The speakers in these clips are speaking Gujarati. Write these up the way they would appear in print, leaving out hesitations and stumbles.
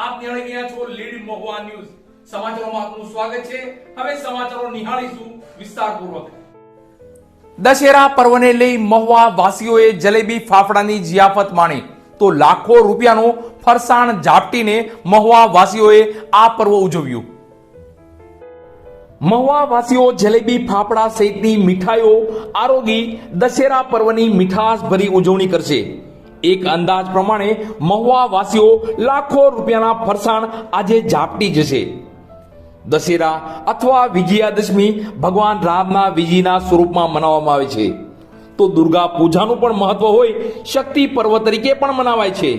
આપ નિહાળી રહ્યા છો લીડ મહુવા ન્યૂઝ. સમાચારોમાં આપનું સ્વાગત છે. હવે સમાચારો નિહાળીશું વિસ્તારપૂર્વક. દશેરા પર્વને લઈ મહુવા વાસીઓએ જલેબી ફાફડાની જિયાફત માણી તો લાખો રૂપિયાનું ફરસાણ ઝાપટીને મહુવા વાસીઓએ આ પર્વ ઉજવ્યું. મહુવા વાસીઓ જલેબી ફાફડા સહિતની મીઠાઈઓ આરોગી દશેરા પર્વની મીઠાશ ભરી ઉજવણી કરશે. એક અંદાજ પ્રમાણે મહુવા વાસીઓ લાખો રૂપિયાના ફરસાણ આજે ઝાપટી જશે. દશેરા અથવા વિજયાદશમી ભગવાન રામના વિજયના સ્વરૂપમાં મનાવવામાં આવે છે, તો દુર્ગા પૂજાનું પણ મહત્વ હોય શક્તિ પર્વ તરીકે પણ મનાવાય છે.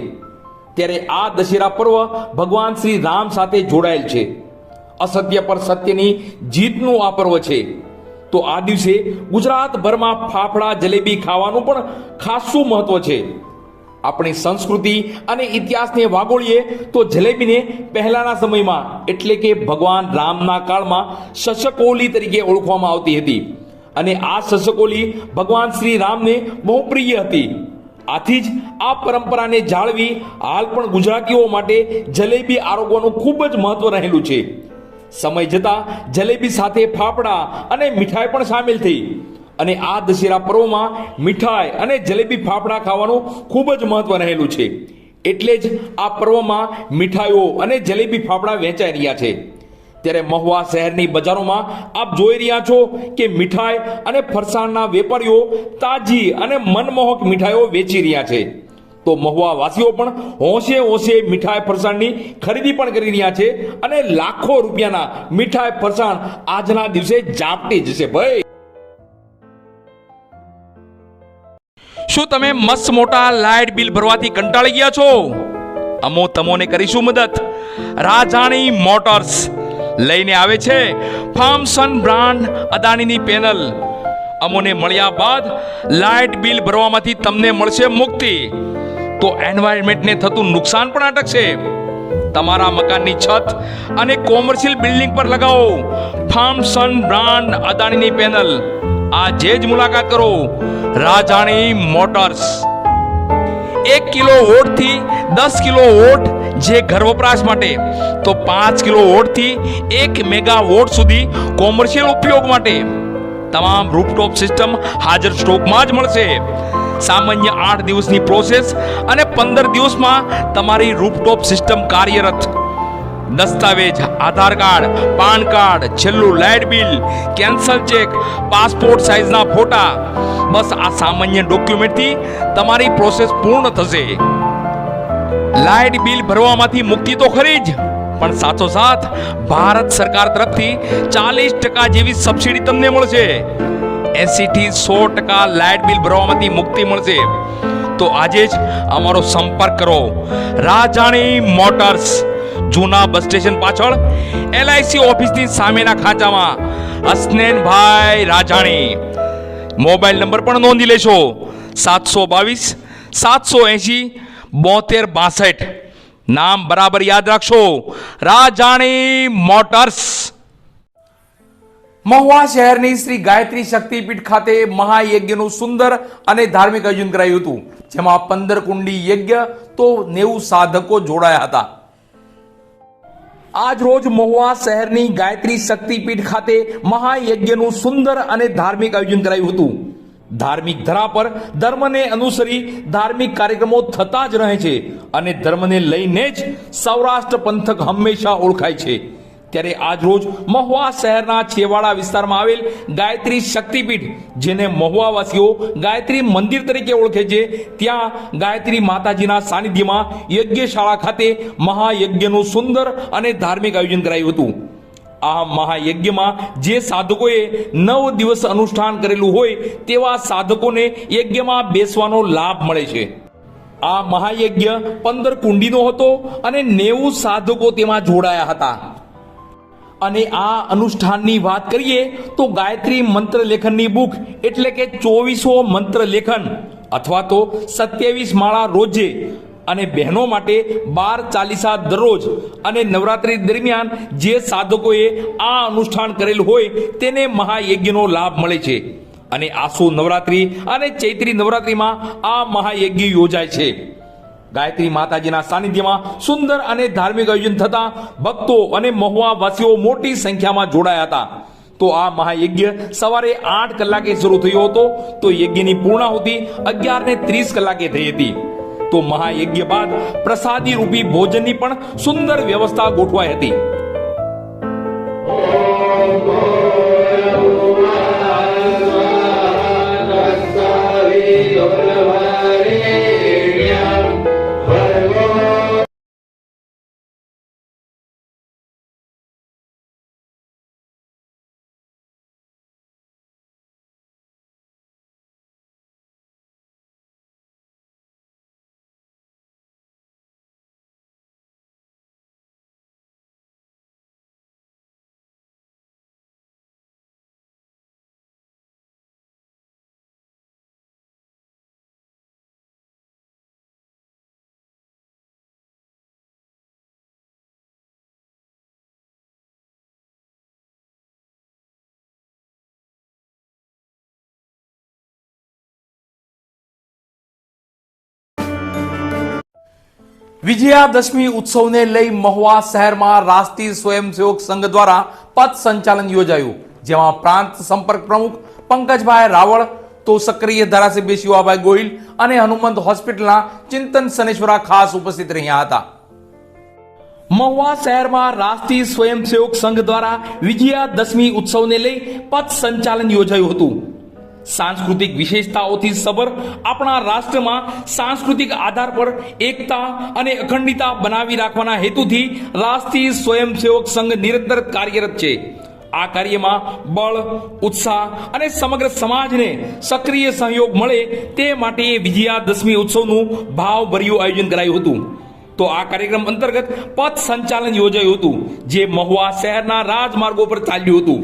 ત્યારે આ દશેરા પર્વ ભગવાન શ્રી રામ સાથે જોડાયેલ છે. અસત્ય પર સત્યની જીતનું આ પર્વ છે. તો આ દિવસે ગુજરાતભરમાં ફાફડા જલેબી ખાવાનું પણ ખાસું મહત્વ છે. આપણી સંસ્કૃતિ અને ઇતિહાસને વાગોળીએ તો જલેબીને પહેલાના સમયમાં એટલે કે ભગવાન રામના કાળમાં શશકોલી તરીકે ઓળખવામાં આવતી હતી અને આ શશકોલી ભગવાન શ્રી રામને બહુ પ્રિય હતી. આથી જ આ પરંપરાને જાળવી હાલ પણ ગુજરાતીઓ માટે જલેબી આરોગવાનું ખૂબ જ મહત્વ રહેલું છે. સમય જતા જલેબી સાથે ફાફડા અને મીઠાઈ પણ સામેલ થઈ અને આ દશેરા પર્વમાં મીઠાઈ અને જલેબી ફાફડા ખાવાનું ખૂબ જ મહત્વ રહેલું છે. એટલે જ આ પર્વમાં મીઠાઈઓ અને જલેબી ફાફડા વેચાઈ રહ્યા છે. ત્યારે મહુવા શહેરની બજારોમાં આપ જોઈ રહ્યા છો કે મીઠાઈ અને ફરસાણના વેપારીઓ તાજી અને મનમોહક મીઠાઈઓ વેચી રહ્યા છે. તો મહુવા વાસીઓ પણ હોંશે હોંશે મીઠાઈ ફરસાણની ખરીદી પણ કરી રહ્યા છે અને લાખો રૂપિયાના મીઠાઈ ફરસાણ આજના દિવસે ઝાપટી જશે. ભાઈ, શું તમે મસ્ત મોટા લાઇટ બિલ ભરવાથી કંટાળી ગયા છો? અમો તમોને કરીશું મદદ. રાજાણી મોટર્સ લઈને આવે છે ફાર્મસન બ્રાન્ડ અદાણીની પેનલ. અમોને મળ્યા બાદ લાઇટ બિલ ભરવામાંથી તમને મળશે મુક્તિ. તો એન્વાયરમેન્ટને થતું નુકસાન પણ અટકશે. તમારા મકાનની છત અને કોમર્શિયલ બિલ્ડિંગ પર લગાવો ફાર્મસન બ્રાન્ડ અદાણીની પેનલ. આજે જ મુલાકાત કરો રાજાણી મોટર્સ. 1 કિલો વોટ થી 10 કિલો વોટ જે ઘર વપરાશ માટે, તો 5 કિલો વોટ થી 1 મેગા વોટ સુધી કોમર્શિયલ ઉપયોગ માટે તમામ રૂફટોપ સિસ્ટમ હાજર સ્ટોકમાં જ મળશે. સામાન્ય 8 દિવસની પ્રોસેસ અને 15 દિવસમાં તમારી રૂફટોપ સિસ્ટમ કાર્યરત. દસ્તાવેજ આધાર કાર્ડ, પાન કાર્ડ, છેલ્લું light bill, cancel cheque, passport સાઇઝના ફોટા, બસ આ સામાન્ય ડોક્યુમેન્ટથી તમારી પ્રોસેસ પૂર્ણ થશે. લાઇટ બિલ ભરવામાંથી મુક્તિ તો ખરી જ, પણ સાથોસાથ ભારત સરકાર તરફથી 40% જેવી સબસિડી તમને મળશે. 80 થી 100% લાઇટ બિલ ભરવામાંથી મુક્તિ મળશે. તો આજે જ અમારો સંપર્ક કરો રાજાણી મોટર્સ, જૂના બસ સ્ટેશન પાછળ LIC ઓફિસની સામેના ખાંચામાં. હસનૈનભાઈ રાજાણી. મોબાઈલ નંબર પણ નોંધી લેશો 722 780 7262. નામ બરાબર યાદ રાખશો, રાજાણી મોટર્સ. મહુવા શહેરની શ્રી ગાયત્રી શક્તિપીઠ ખાતે મહાયજ્ઞનું સુંદર અને ધાર્મિક આયોજન કરાયું હતું, જેમાં 15 કુંડી યજ્ઞ તો 90 સાધકો જોડાયા હતા. આજ રોજ મહુવા શહેરની ગાયત્રી શક્તિપીઠ ખાતે મહાયજ્ઞનું સુંદર અને ધાર્મિક આયોજન કરાયું હતું. ધાર્મિક ધરા પર ધર્મને અનુસરી ધાર્મિક કાર્યક્રમો થતા જ રહે છે અને ધર્મને લઈને જ સૌરાષ્ટ્ર પંથક હંમેશા ઓળખાય છે. ત્યારે આજ રોજ મહુવા શહેરના છેવાડા વિસ્તારમાં આવેલ ગાયત્રી શક્તિપીઠ, જેને મહુવાવાસીઓ ગાયત્રી મંદિર તરીકે ઓળખે છે, ત્યાં ગાયત્રી માતાજીના સાનિધ્યમાં યજ્ઞશાળા ખાતે મહાયજ્ઞનું સુંદર અને ધાર્મિક આયોજન કરાયું હતું. આ મહાયજ્ઞમાં જે સાધકોએ 9 દિવસ અનુષ્ઠાન કરેલું હોય તેવા સાધકોને યજ્ઞમાં બેસવાનો લાભ મળે છે. આ મહાયજ્ઞ 15 કુંડીનો હતો અને 90 સાધકો તેમાં જોડાયા હતા. અને આ અનુષ્ઠાનની વાત કરીએ તો ગાયત્રી મંત્ર લેખનની બુક એટલે કે 2400 મંત્ર લેખન અથવા તો 27 માળા રોજે અને બહેનો માટે 12 ચાલીસા દરરોજ અને નવરાત્રી દરમિયાન જે સાધકોએ આ અનુષ્ઠાન કરેલ હોય તેને મહાયજ્ઞનો લાભ મળે છે. અને આસો નવરાત્રી અને ચૈત્રી નવરાત્રીમાં આ મહાયજ્ઞ યોજાય છે. ગાયત્રી માતાજીના સાનિધ્યમાં સુંદર અને ધાર્મિક આયોજન થતા ભક્તો અને મહુવા વાસીઓ મોટી સંખ્યામાં જોડાયા હતા. તો આ મહાયજ્ઞ સવારે 8 કલાકે શરૂ થયો હતો, તો યજ્ઞની પૂર્ણાહુતિ 11:30 કલાકે થઈ હતી. તો મહાયજ્ઞ બાદ પ્રસાદી રૂપી ભોજનની પણ સુંદર વ્યવસ્થા ગોઠવાઈ હતી. વિજયાદશમી ઉત્સવને લઈ મહુવા શહેરમાં રાષ્ટ્રીય સ્વયંસેવક સંઘ દ્વારા પથ સંચાલન યોજાયું, જેમાં પ્રાંત સંપર્ક પ્રમુખ પંકજભાઈ રાવળ, તો સક્રિય ધારાસભ્ય શિવાભાઈ ગોહિલ અને હનુમંત હોસ્પિટલના ચિંતન સનેશ્વરા ખાસ ઉપસ્થિત રહ્યા હતા. મહુવા શહેરમાં રાષ્ટ્રીય સ્વયંસેવક સંઘ દ્વારા વિજયાદશમી ઉત્સવને લઈ પથ સંચાલન યોજાયું હતું. સાંસ્કૃતિક વિશેષતાઓથી સભર આપણા રાષ્ટ્રમાં સાંસ્કૃતિક આધાર પર એકતા અને અખંડિતતા બનાવી રાખવાના હેતુથી રાષ્ટ્રીય સ્વયંસેવક સંઘ નિરંતર કાર્યરત છે. આ કાર્યમાં બળ, ઉત્સાહ અને સમગ્ર સમાજને સક્રિય સહયોગ મળે તે માટે વિજયાદશમી ઉત્સવનું ભાવભર્યું આયોજન કરાયું હતું. તો આ કાર્યક્રમ અંતર્ગત પથ સંચાલન યોજાયું હતું, જે મહુવા શહેરના રાજમાર્ગો પર ચાલ્યું હતું.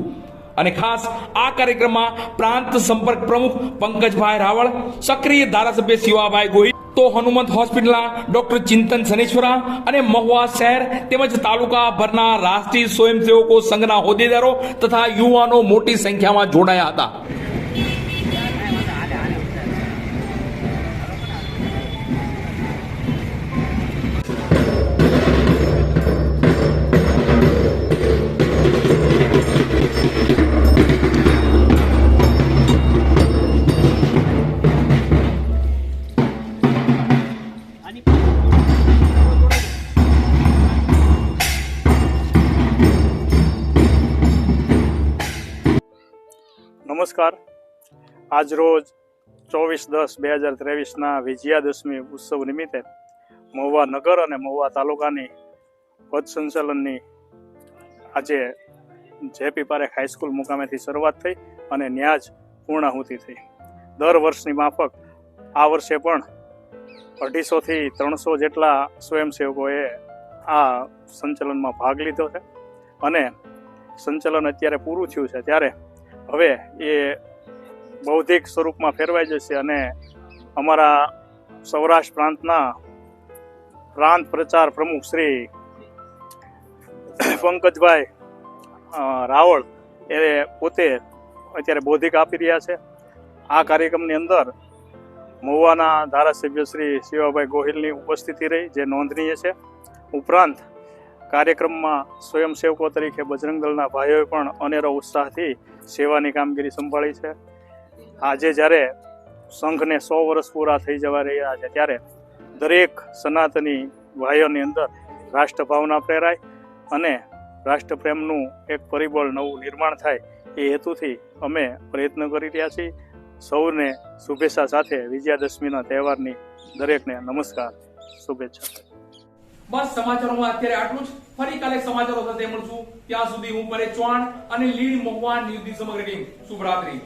અને ખાસ આ કાર્યક્રમમાં પ્રાંત સંપર્ક પ્રમુખ પંકજભાઈ રાવળ, સક્રિય ધારાસભ્ય શિવાભાઈ ગોહિલ, તો હનુમંત હોસ્પિટલના ડોક્ટર ચિંતન સનેશ્વરા અને મહુવા શહેર તેમજ તાલુકા ભરના રાષ્ટ્રીય સ્વયંસેવકો સંઘના હોદ્દેદારો તથા યુવાનો મોટી સંખ્યામાં જોડાયા હતા. નમસ્કાર. આજરોજ 24/10/2023 વિજયાદશમી ઉત્સવ નિમિત્તે મહુવા નગર અને મહુવા તાલુકાની પથ સંચાલનની આજે જેપી પારેખ હાઈસ્કૂલ મુકામેથી શરૂઆત થઈ અને ન્યાજ પૂર્ણાહુતિ થઈ. દર વર્ષની માફક આ વર્ષે પણ 250થી 300 જેટલા સ્વયંસેવકોએ આ સંચાલનમાં ભાગ લીધો છે અને સંચાલન અત્યારે પૂરું થયું છે, ત્યારે હવે એ બૌદ્ધિક સ્વરૂપમાં ફેરવાઈ જશે અને અમારા સૌરાષ્ટ્ર પ્રાંતના પ્રાંત પ્રચાર પ્રમુખ શ્રી પંકજભાઈ રાવળ એ પોતે અત્યારે બૌદ્ધિક આપી રહ્યા છે. આ કાર્યક્રમની અંદર મહુવાના ધારાસભ્ય શ્રી શિવાભાઈ ગોહિલની ઉપસ્થિતિ રહી, જે નોંધનીય છે. ઉપરાંત કાર્યક્રમમાં સ્વયંસેવકો તરીકે બજરંગ દળના ભાઈઓએ પણ અનેરો ઉત્સાહથી સેવાની કામગીરી સંભાળી છે. આજે જ્યારે સંઘને 100 વર્ષ પૂરા થઈ જવા રહ્યા છે, ત્યારે દરેક સનાતની ભાઈઓની અંદર રાષ્ટ્રભાવના પ્રેરાય અને રાષ્ટ્રપ્રેમનું એક પરિબળ નવું નિર્માણ થાય, એ હેતુથી અમે પ્રયત્ન કરી રહ્યા છીએ. સૌને શુભેચ્છા સાથે વિજયાદશમીના તહેવારની દરેકને નમસ્કાર, શુભેચ્છા. બસ સમાચારોમાં અત્યારે આટલું જ. ફરી કાલે સમાચારો સાથે મળશું. ત્યાં સુધી હું પરેશ ચૌહાણ અને લીડ મહુવા ન્યૂઝની સમગ્ર ટીમ શુભરાત્રી.